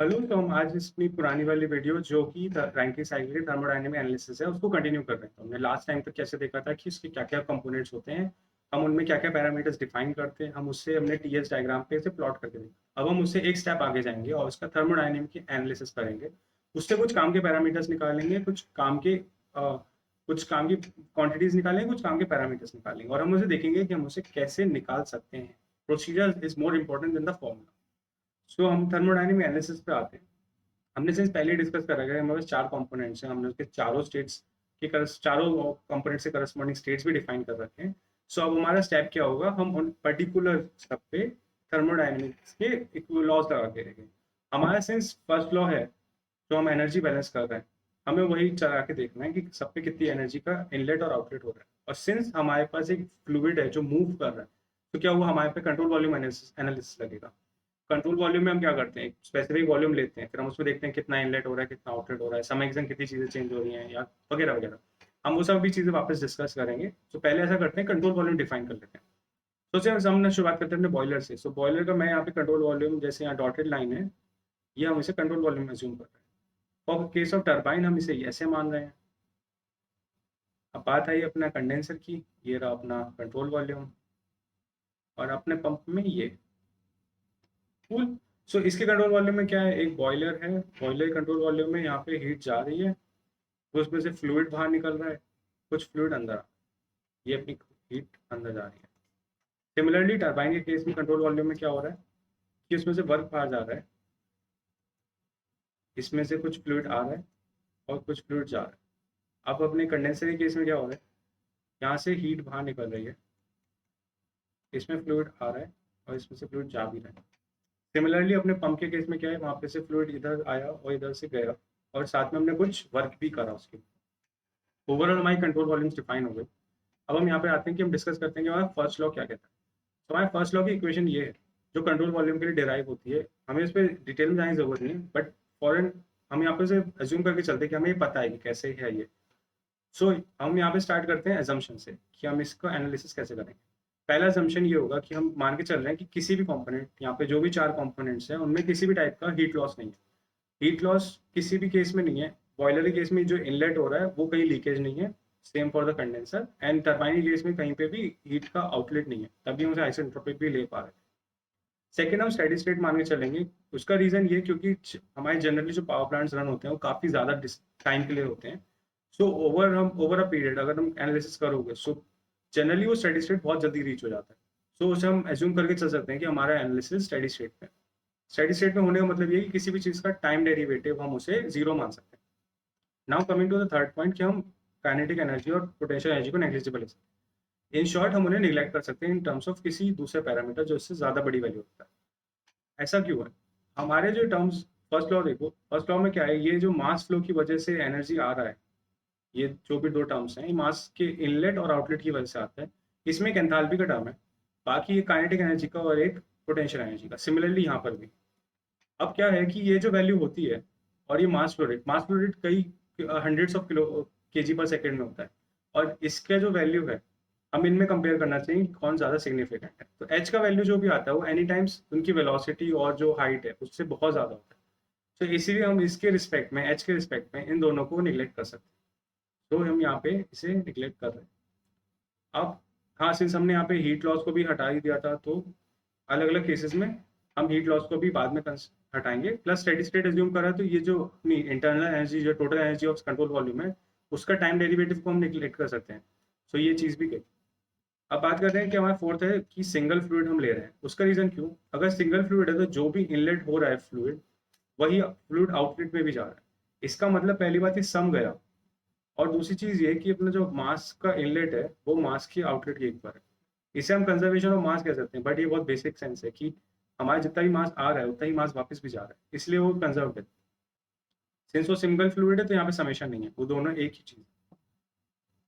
Hello, तो हम आज अपनी पुरानी वाली वीडियो जो कि रैंकिंग साइकिल की थर्मोडायनेमिक एनालिसिस है उसको कंटिन्यू कर रहे हैं। तो हमने लास्ट टाइम तक कैसे देखा था कि उसके क्या क्या कंपोनेंट्स होते हैं, हम उनमें क्या क्या पैरामीटर्स डिफाइन करते हैं, हम उससे हमने टीएस डायग्राम पे से प्लॉट करके देखा। अब हम उससे एक स्टेप आगे जाएंगे और उसका थर्मोडायनेमिक एनालिसिस करेंगे। उससे कुछ काम के पैरामीटर्स निकालेंगे, कुछ काम की क्वांटिटीज निकालेंगे, कुछ काम के पैरामीटर्स निकालेंगे और हम उसे देखेंगे कि हम उसे कैसे निकाल सकते हैं। Procedure is more important than the formula. So हम थर्मोडायनेमिक एनालिसिस पे आते हैं। हमने सिंस पहले डिस्कस करा गया, हमारे पास चार कंपोनेंट्स हैं, हमने उसके चारों स्टेट्स चारों कंपोनेंट से करस्पॉन्डिंग स्टेट्स भी डिफाइन कर रखे हैं। सो अब हमारा स्टेप क्या होगा, हम उन पर्टिकुलर स्टेप पे थर्मोडायनेमिक्स के लॉज लगा के देंगे। हमारा सिंस फर्स्ट लॉ है जो हम एनर्जी बैलेंस कर रहे हैं, हमें वही चला के देखना है कि सब पे कितनी एनर्जी का इनलेट और आउटलेट हो रहा है। और सिंस हमारे पास एक फ्लूइड है जो मूव कर रहा है, तो क्या हुआ, हमारे पे कंट्रोल वॉल्यूम एनालिसिस लगेगा। कंट्रोल वॉल्यूम में हम क्या करते हैं, स्पेसिफिक वॉल्यूम लेते हैं, फिर हम उसमें देखते हैं कितना इनलेट हो रहा है, कितना आउटलेट हो रहा है, समय के संग कितनी चीजें चेंज हो रही हैं या वगैरह वगैरह। हम वो सब भी चीजें वापस डिस्कस करेंगे। तो पहले ऐसा करते हैं, कंट्रोल वॉल्यूम डिफाइन कर लेते हैं। तो चलिए हम शुरुआत करते हैं अपने बॉयलर से। सो बॉयलर का मैं यहाँ पे कंट्रोल वॉल्यूम, जैसे यहाँ डॉटेड लाइन है, ये हम इसे कंट्रोल वॉल्यूम में ज्यूम कर रहे हैं। और केस ऑफ टर्बाइन हम इसे ऐसे मान रहे हैं। अब बात आई अपना कंडेंसर की, ये रहा अपना कंट्रोल वॉल्यूम और अपने पंप में ये कूल। सो इसके कंट्रोल वॉल्यूम में क्या है, एक बॉयलर है, बॉयलर कंट्रोल वॉल्यूम में यहाँ पे हीट जा रही है, उसमें से फ्लूइड बाहर निकल रहा है, कुछ फ्लूइड अंदर ये अपनी हीट अंदर जा रही है। सिमिलरली टरबाइन के केस में कंट्रोल वॉल्यूम में क्या हो रहा है कि उसमें से वर्क बाहर जा रहा है, इसमें से कुछ फ्लूइड आ रहा है और कुछ फ्लूइड जा रहा है। अब अपने कंडेंसर के केस में क्या हो रहा है, यहाँ से हीट बाहर निकल रही है, इसमें फ्लूइड आ रहा है और इसमें से फ्लूइड जा भी रहा है। सिमिलरली अपने पंप के केस में क्या है, वहाँ पे से फ्लूइड इधर आया और इधर से गया और साथ में हमने कुछ वर्क भी करा उसके। ओवरऑल हमारी कंट्रोल वॉल्यूम्स डिफाइन हो गए। अब हम यहाँ पे आते हैं कि हम डिस्कस करते हैं कि हमारा फर्स्ट लॉ क्या कहता है। तो हमारे फर्स्ट लॉ की इक्वेशन ये है जो कंट्रोल वॉल्यूम के लिए डिराइव होती है। हमें इस पर डिटेल में जाने की जरूरत नहीं है, बट फॉरन हम यहाँ पे से अज्यूम करके चलते हैं कि हमें ये पता है कि कैसे है ये। सो हम यहाँ पे स्टार्ट करते हैं एजम्पशन से कि हम इसको एनालिसिस कैसे करेंगे। पहला एजम्पशन ये होगा कि हम मान के चल रहे हैं कि किसी भी कंपोनेंट, यहाँ पे जो भी चार कंपोनेंट्स हैं उनमें किसी भी टाइप का हीट लॉस नहीं है। हीट लॉस किसी भी केस में नहीं है। बॉयलर के केस में जो इनलेट हो रहा है वो कहीं लीकेज नहीं है, same for the condenser. And turbine के केस में कहीं पे भी हीट का आउटलेट नहीं है, तभी हम उसे आइसेंट्रोपिक भी ले पा रहे हैं। सेकेंड, हम स्टेडी स्टेट मान के चलेंगे। उसका रीजन ये क्योंकि हमारे जनरली जो पावर प्लांट्स रन होते हैं वो काफी ज्यादा टाइम के लिए होते हैं। सो ओवर अ पीरियड अगर हम एनालिसिस करोगे, सो जनरली वो स्टेडी स्टेट बहुत जल्दी रीच हो जाता है। सो उसे हम एज्यूम करके चल सकते हैं कि हमारा एनालिसिस स्टेडी स्टेट में। स्टेडी स्टेट में होने का मतलब ये है कि किसी भी चीज का टाइम डेरिवेटिव हम उसे जीरो मान सकते हैं। Now coming to the third point कि हम काइनेटिक एनर्जी और पोटेंशियल एनर्जी को नेग्लिजिबल ले सकते हैं। इन शॉर्ट हम उन्हें निगलेक्ट कर सकते हैं इन टर्म्स ऑफ किसी दूसरे पैरामीटर जो इससे ज्यादा बड़ी वैल्यू होता है। ऐसा क्यों है, हमारे जो टर्म्स, फर्स्ट लॉ देखो, फर्स्ट लॉ में क्या है, ये जो मास फ्लो की वजह से एनर्जी आ रहा है, ये जो भी दो टर्म्स हैं, ये मास के इनलेट और आउटलेट की वजह से आता है। इसमें एक एंथैल्पी का टर्म है, बाकी ये काइनेटिक एनर्जी का और एक पोटेंशियल एनर्जी का। सिमिलरली यहाँ पर भी अब क्या है कि ये जो वैल्यू होती है और ये मास फ्लो रेट कई हंड्रेड्स ऑफ किलो केजी पर सेकेंड में होता है, और इसका जो वैल्यू है हम इनमें कंपेयर करना चाहिए कि कौन ज्यादा सिग्निफिकेंट है। तो एच का वैल्यू जो भी आता है वो एनी टाइम्स उनकी वेलोसिटी और जो हाइट है उससे बहुत ज्यादा होता है। तो इसीलिए हम इसके रिस्पेक्ट में, एच के रिस्पेक्ट में इन दोनों को निगलेक्ट कर सकते हैं। तो हम यहाँ पे इसे निगलेक्ट कर रहे हैं। अब हाँ, सिंस हमने यहाँ पे हीट लॉस को भी हटा ही दिया था, तो अलग अलग केसेस में हम हीट लॉस को भी बाद में हटाएंगे। प्लस स्टेडी स्टेट एज्यूम करा तो ये जो अपनी इंटरनल एनर्जी, जो total energy of control volume है, उसका टाइम डेरिवेटिव को हम निगलेक्ट कर सकते हैं। सो ये चीज भी गई। अब बात करते हैं कि हमारा फोर्थ है कि सिंगल फ्लूइड हम ले रहे हैं। उसका रीजन क्यों, अगर सिंगल फ्लूइड है तो जो भी इनलेट हो रहा है फ्लूइड, वही फ्लूइड आउटलेट में भी जा रहा है। इसका मतलब पहली बात ये सम गया, और दूसरी चीज ये कि अपना जो मास का इनलेट है वो मास की आउटलेट के इक्वल है। इसे हम कंजर्वेशन ऑफ मास कह सकते हैं, बट ये बहुत बेसिक सेंस है कि हमारा जितना भी मास आ रहा है उतना ही मास वापस भी जा रहा है, इसलिए वो कंजर्व है। सिंस वो सिंगल फ्लूइड है तो यहाँ पे समेशन नहीं है, वो दोनों एक ही चीज है।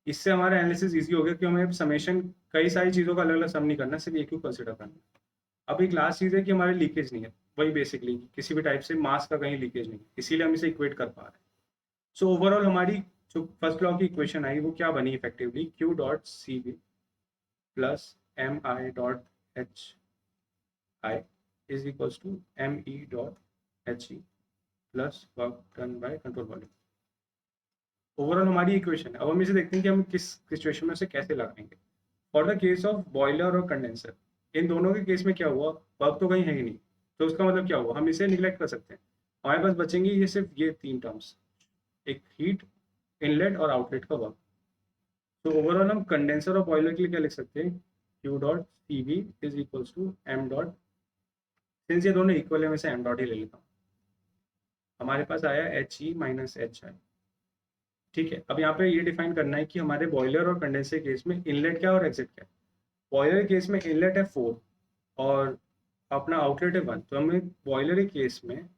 इससे हमारा एनालिसिस इजी हो गया कि हमें समेशन कई सारी चीजों का अलग अलग सम नहीं करना, सिर्फ एक ही कंसिडर करना। अब एक लास्ट चीज है कि हमारे लीकेज नहीं है। वही बेसिकली किसी भी टाइप से मास का कहीं लीकेज नहीं है, इसीलिए हम इसे इक्वेट कर पा रहे हैं। सो ओवरऑल हमारी जो फर्स्ट लॉ की इक्वेशन आई वो क्या बनी effectively, Q dot C B plus M I dot H I is equals to M E dot H E plus work done by control volume. Overall हमारी इक्वेशन है। अब हम इसे देखते हैं कि हम किस सिचुएशन में उसे कैसे लगाएंगे। For the case of boiler और कंडेंसर, इन दोनों के केस में क्या हुआ, वर्क तो कहीं है ही नहीं, तो उसका मतलब क्या हुआ, हम इसे निगलेक्ट कर सकते हैं। हमारे पास बचेंगे ये सिर्फ ये तीन टर्म्स, एक हीट, इनलेट और आउटलेट का वर्क। तो ओवरऑल हम कंडेंसर और बॉयलर के लिए क्या लिख सकते हैं, Q dot C V is equals to M dot, since ये दोनों इक्वल है मैं इसे एम डॉट ही ले लेता हूँ। हमारे पास आया H E minus H I. ठीक है, अब यहाँ पे ये डिफाइन करना है कि हमारे बॉयलर और कंडेंसर केस में इनलेट क्या और एग्जिट क्या है। बॉयलर केस में इनलेट है 4 और अपना आउटलेट है 1, तो हमें बॉयलर के केस में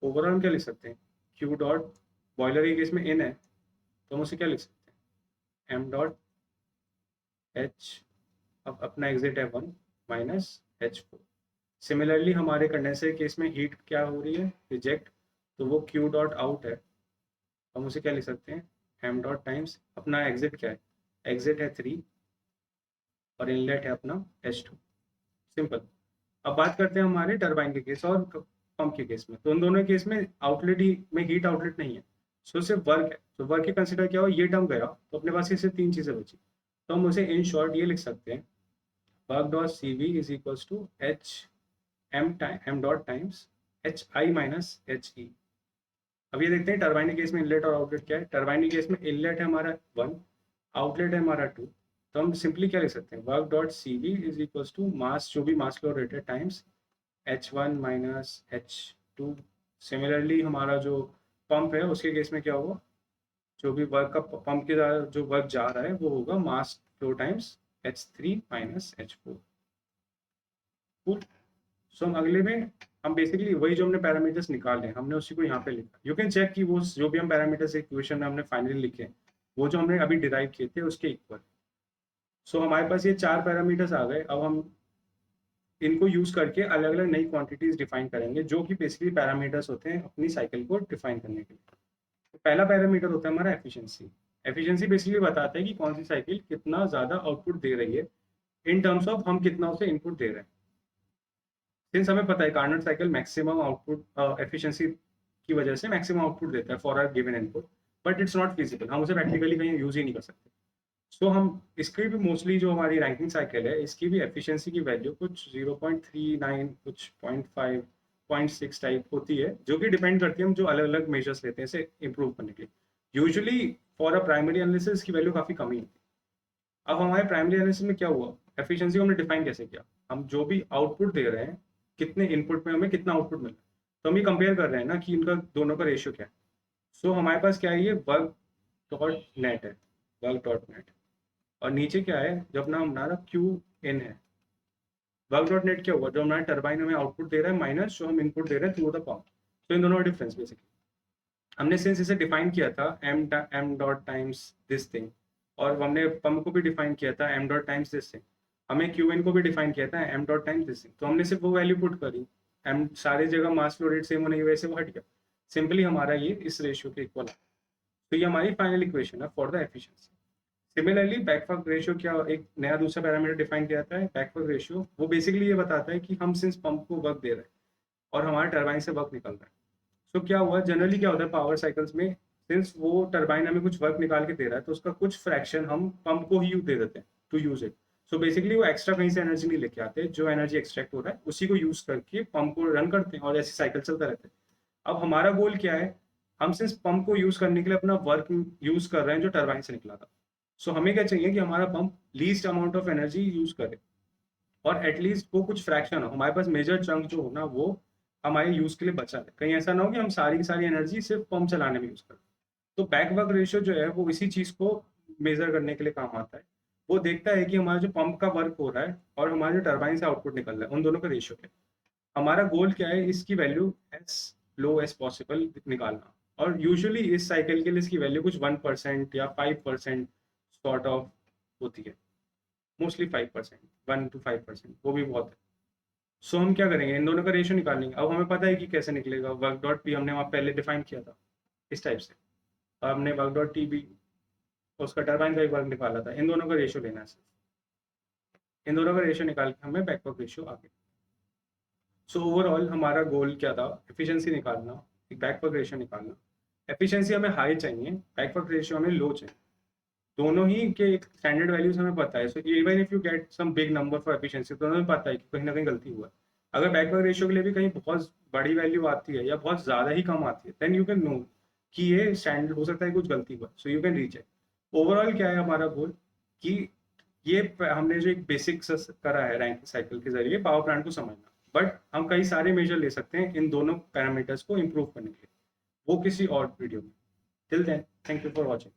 ओवरऑल क्या लिख सकते हैं, क्यू डॉट, बॉयलर के केस में इन है तो हम उसे क्या लिख सकते हैं, एम डॉट एच, अब अपना एग्जिट है 1 माइनस H4। सिमिलरली हमारे कंडेंसर केस में हीट क्या हो रही है, रिजेक्ट, तो वो क्यू डॉट आउट है, हम उसे क्या लिख सकते हैं, एम डॉट टाइम्स अपना एग्जिट क्या है, एग्जिट है 3 और इनलेट है अपना H2। सिंपल। अब बात करते हैं हमारे टरबाइन के केस और पंप के केस में। तो उन दोनों केस में आउटलेट ही में हीट आउटलेट नहीं है, सो सिर्फ वर्क है। तो वर्क के कंसिडर क्या हो, ये टर्म गया तो अपने पास इससे तीन चीजें बची, तो हम उसे इन शॉर्ट ये लिख सकते हैं, work dot C V is equals to H M dot times H I minus H E. अब ये देखते हैं टरबाइन के केस में इनलेट और आउटलेट क्या है। टरबाइन के केस में इनलेट है हमारा 1, आउटलेट है हमारा 2, तो हम सिंपली क्या लिख सकते हैं, work dot C V is equals to mass, जो भी मास फ्लो रेट है, times H1 minus H2। Similarly हमारा जो पंप है उसके केस में क्या होगा, जो भी वर्क का पंप के द्वारा जो वर्क जा रहा है वो होगा mass flow times H3 minus H4। Cool. So हम अगले में हम बेसिकली वही जो हमने पैरामीटर्स निकाले हमने उसी को यहाँ पे लिखा। यू कैन चेक कि वो जो भी हम पैरामीटर्स इक्वेशन में हमने फाइनली लिखे वो जो हमने अभी डिराइव किए थे उसके इक्वल। सो हमारे पास ये चार पैरामीटर्स आ गए। अब हम इनको यूज करके अलग अलग नई क्वांटिटीज डिफाइन करेंगे जो कि बेसिकली पैरामीटर्स होते हैं अपनी साइकिल को डिफाइन करने के लिए। तो पहला पैरामीटर होता है हमारा एफिशिएंसी। एफिशिएंसी बेसिकली बताता है कि कौन सी साइकिल कितना ज्यादा आउटपुट दे रही है इन टर्म्स ऑफ हम कितना उसे इनपुट दे रहे हैं। सिंस हमें पता है Carnot cycle maximum output efficiency की वजह से मैक्सिमम आउटपुट देता है for our given input, but it's not feasible, हम उसे प्रैक्टिकली कहीं यूज ही नहीं कर सकते। सो हम इसकी भी मोस्टली जो हमारी रैंकिंग साइकिल है इसकी भी एफिशिएंसी की वैल्यू कुछ 0.39 कुछ 0.5 0.6 टाइप होती है, जो कि डिपेंड करती है हम जो अलग अलग मेजर्स लेते हैं इसे इंप्रूव करने के लिए। Usually for a primary analysis की वैल्यू काफ़ी कम ही होती है। अब हमारे प्राइमरी एनालिसिस में क्या हुआ, एफिशिएंसी को हमने डिफाइन कैसे किया, हम जो भी आउटपुट दे रहे हैं कितने इनपुट में हमें कितना आउटपुट मिला, तो हम ये कंपेयर कर रहे हैं ना कि इनका दोनों का रेशियो क्या है। सो हमारे पास क्या है, ये वर्क डॉट नेट है, वर्क डॉट नेट, और नीचे क्या है, जब ना हमारा क्यू इन है, वर्क डॉट नेट क्या हुआ, जो हमारा टर्बाइन हमें आउटपुट दे रहा है माइनस जो हम इनपुट दे रहे हैं थ्रू द पंप। तो इन दोनों का डिफरेंस बेसिकली हमने सिंस इसे डिफाइन किया था M dot times this thing, और हमने पंप को भी डिफाइन किया था M dot times this thing, हमें क्यू इन को भी डिफाइन किया था M dot times this thing, तो हमने सिर्फ वो वैल्यू पुट करी, एम सारी जगह मास फ्लो रेट सेम होने की वजह से वो हट गया, सिंपली हमारा ये इस रेशियो के इक्वल है। तो ये हमारी फाइनल इक्वेशन है for the efficiency. Similarly back work ratio क्या, एक नया दूसरा पैरामीटर डिफाइन किया जाता है बैकवर्क रेशियो। वो बेसिकली ये बताता है कि हम सिंस पंप को वर्क दे रहे हैं और हमारे टरबाइन से वर्क निकल रहा है। सो क्या हुआ, जनरली क्या होता है पावर साइकिल्स में, सिंस वो टरबाइन हमें कुछ वर्क निकाल के दे रहा है तो उसका कुछ फ्रैक्शन हम पंप को ही दे देते हैं to use it. So basically वो एक्स्ट्रा कहीं से एनर्जी नहीं लेके आते, जो एनर्जी एक्सट्रैक्ट हो रहा है उसी को यूज करके पंप को रन करते हैं और ऐसी साइकिल चलता रहता है। अब हमारा गोल क्या है, हम सिर्फ पंप को यूज करने के लिए अपना वर्क यूज कर रहे हैं जो टरबाइन से निकला था। सो हमें क्या चाहिए कि हमारा pump least amount of energy use करे और एटलीस्ट वो कुछ फ्रैक्शन हो, हमारे पास मेजर चंक जो हो ना वो हमारे यूज के लिए बचा है, कहीं ऐसा ना हो कि हम सारी की सारी एनर्जी सिर्फ पंप चलाने में यूज करें। तो बैक वर्क रेशियो जो है वो इसी चीज को मेजर करने के लिए काम आता है। वो देखता है कि हमारा जो पंप का वर्क हो रहा है और हमारे जो टरबाइन से आउटपुट निकल रहा है उन दोनों का रेशियो क्या है। हमारा गोल क्या है, इसकी value as low as possible निकालना, और यूजुअली इस साइकिल के लिए इसकी वैल्यू कुछ 1% या 5% सॉर्ट ऑफ होती है, मोस्टली 5%, 1 to 5%, वो भी बहुत है। सो हम क्या करेंगे, इन दोनों का रेशियो निकालेंगे। अब हमें पता है कि कैसे निकलेगा, वर्क डॉट पी हमने वहाँ पहले डिफाइन किया था इस टाइप से, और हमने वर्क डॉट टी भी उसका टरबाइन का एक वर्क निकाला था। इन दोनों का रेशियो लेना है सिर्फ, इन दोनों का रेशियो निकाल के हमें बैकवर्क रेशियो आ गया। सो ओवरऑल हमारा गोल क्या था, एफिशिएंसी निकालना, एक बैकवर्क रेशियो निकालना। एफिशिएंसी हमें हाई चाहिए, बैकवर्क रेशियो हमें लो चाहिए। दोनों ही के एक स्टैंडर्ड वैल्यूज हमें पता है। So even if you get some big number for efficiency, तो हमें पता है कि कहीं ना कहीं गलती हुआ है। अगर बैकवर्क रेशियो के लिए भी कहीं बहुत बड़ी वैल्यू आती है या बहुत ज़्यादा ही कम आती है, देन यू कैन नो कि ये स्टैंडर्ड हो सकता है, कुछ गलती हुआ, so you can recheck. Overall क्या है हमारा गोल कि ये हमने जो एक बेसिक्स करा है रैंकिंग साइकिल के जरिए पावर प्लांट को समझना, बट हम कई सारे मेजर ले सकते हैं इन दोनों पैरामीटर्स को इम्प्रूव करने के लिए, वो किसी और वीडियो में। Till then, thank you for watching.